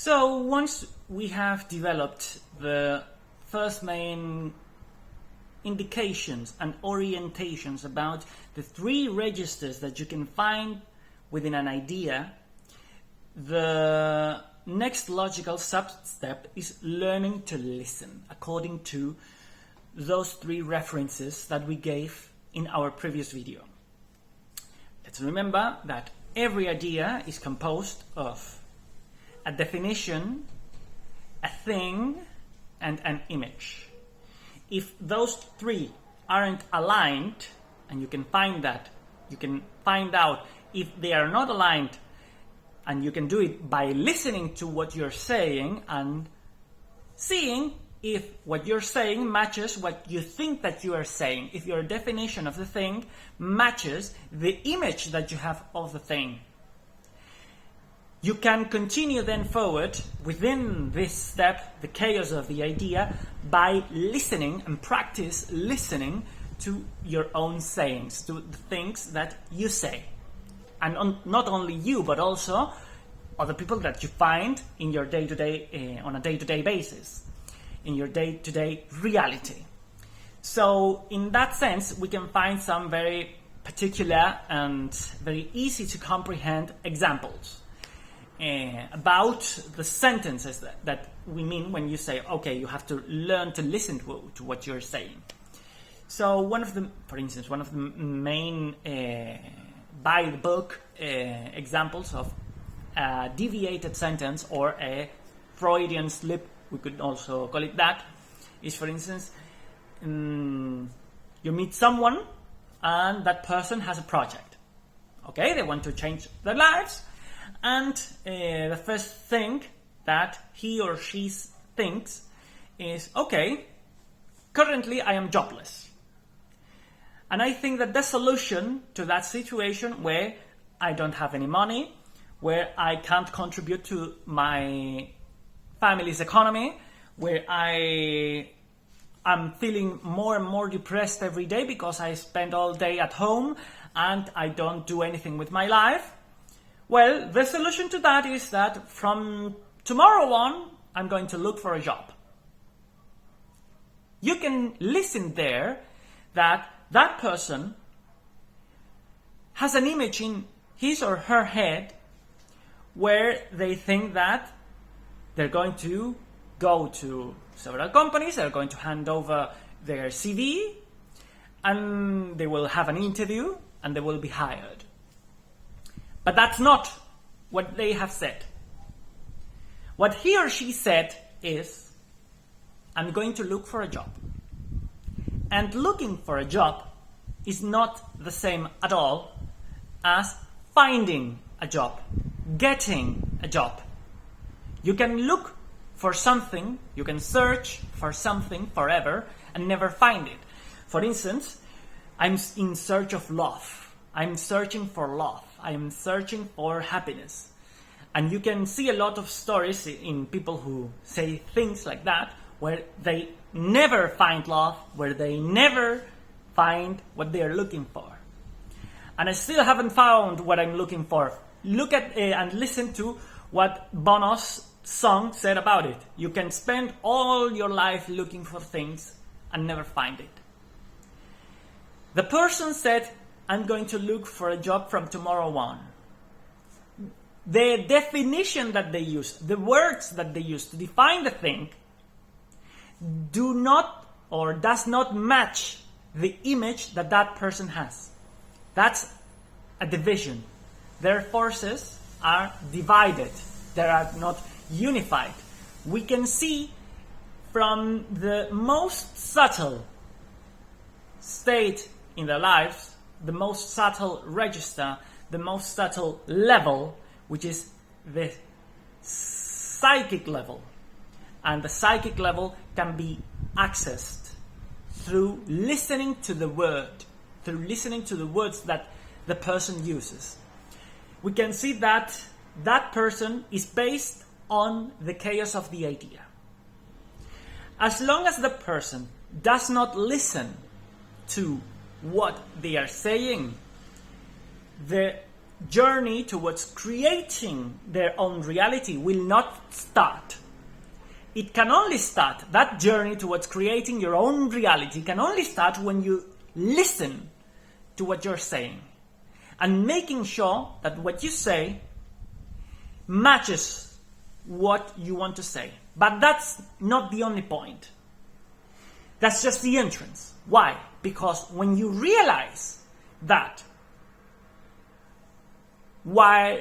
So once we have developed the first main indications and orientations about the three registers that you can find within an idea, the next logical sub-step is learning to listen according to those three references that we gave in our previous video. Let's remember that every idea is composed of a definition, a thing, and an image. If those three aren't aligned, and you can find out if they are not aligned, and you can do it by listening to what you're saying and seeing if what you're saying matches what you think that you are saying, if your definition of the thing matches the image that you have of the thing. You can continue then forward within this step, the chaos of the idea, by listening and practice listening to your own sayings, to the things that you say. And not only you, but also other people that you find in your day-to-day, on a day-to-day basis, in your day-to-day reality. So in that sense, we can find some very particular and very easy to comprehend examples about the sentences that we mean when you say, okay, you have to learn to listen to what you're saying. So for instance, one of the main by the book examples of a deviated sentence or a Freudian slip, we could also call it that, is, for instance, you meet someone and that person has a project. Okay, they want to change their lives, and the first thing that he or she thinks is, okay, currently I am jobless. And I think that the solution to that situation where I don't have any money, where I can't contribute to my family's economy, where I am feeling more and more depressed every day because I spend all day at home and I don't do anything with my life. Well, the solution to that is that from tomorrow on, I'm going to look for a job. You can listen there that person has an image in his or her head where they think that they're going to go to several companies, they're going to hand over their CV, and they will have an interview, and they will be hired. But that's not what they have said. What he or she said is, I'm going to look for a job. And looking for a job is not the same at all as finding a job, getting a job. You can look for something, you can search for something forever and never find it. For instance, I'm in search of love. I'm searching for love. I'm searching for happiness. And you can see a lot of stories in people who say things like that, where they never find love, where they never find what they are looking for. And I still haven't found what I'm looking for. Look at and listen to what Bono's song said about it. You can spend all your life looking for things and never find it. The person said, I'm going to look for a job from tomorrow on. The definition that they use, the words that they use to define the thing, do not or does not match the image that person has. That's a division. Their forces are divided. They are not unified. We can see from the most subtle state in their lives, the most subtle register, the most subtle level, which is the psychic level. And the psychic level can be accessed through listening to the word, through listening to the words that the person uses. We can see that that person is based on the chaos of the idea. As long as the person does not listen to what they are saying, the journey towards creating their own reality will not start. It can only start, that journey towards creating your own reality can only start when you listen to what you're saying and making sure that what you say matches what you want to say. But that's not the only point. That's just the entrance. Why? Because when you realize that while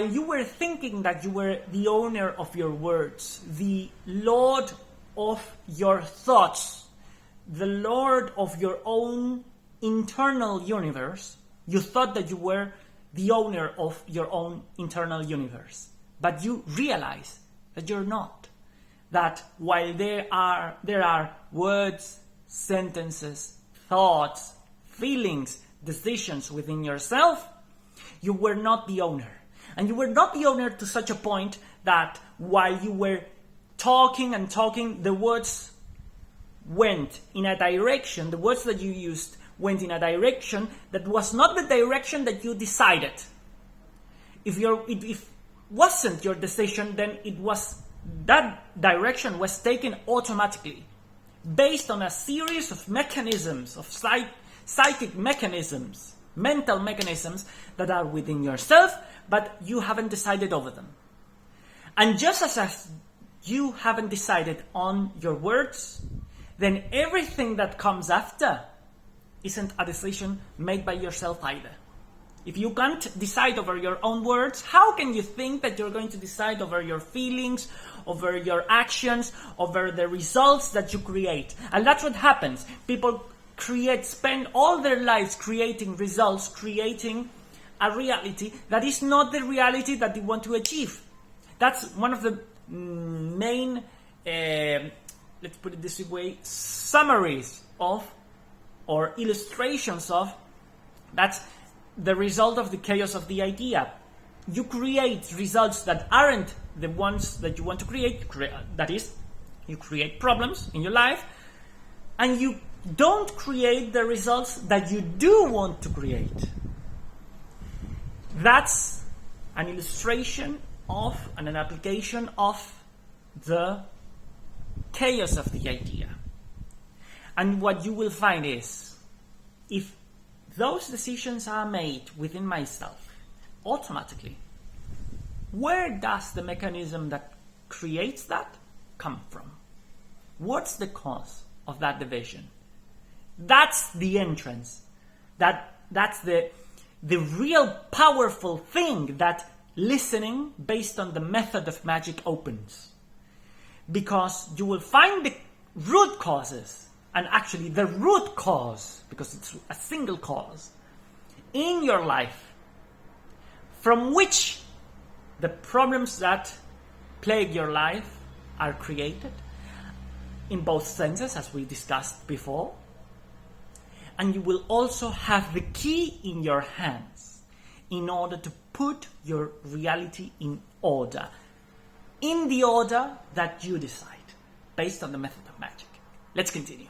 you were thinking that you were the owner of your words, the lord of your thoughts, the lord of your own internal universe, you thought that you were the owner of your own internal universe. But you realize that you're not. That while there are words, sentences, thoughts, feelings, decisions within yourself, you were not the owner. And you were not the owner to such a point that while you were talking and talking, the words went in a direction, the words that you used went in a direction that was not the direction that you decided. If wasn't your decision, then that direction was taken automatically, based on a series of mechanisms, of psychic mechanisms, mental mechanisms that are within yourself, but you haven't decided over them. And just as you haven't decided on your words, then everything that comes after isn't a decision made by yourself either. If you can't decide over your own words, how can you think that you're going to decide over your feelings, over your actions, over the results that you create? And that's what happens. People spend all their lives creating results, creating a reality that is not the reality that they want to achieve. That's one of the main, let's put it this way, summaries of, or illustrations of, that's the result of the chaos of the idea. You create results that aren't the ones that you want to create. That is, you create problems in your life, and you don't create the results that you do want to create. That's an illustration of and an application of the chaos of the idea. And what you will find is, if those decisions are made within myself automatically, where does the mechanism that creates that come from? What's the cause of that division? That's the entrance. That's the real powerful thing that listening based on the method of magic opens. Because you will find the root causes, and actually the root cause, because it's a single cause, in your life, from which the problems that plague your life are created, in both senses, as we discussed before. And you will also have the key in your hands in order to put your reality in order, in the order that you decide, based on the method of magic. Let's continue.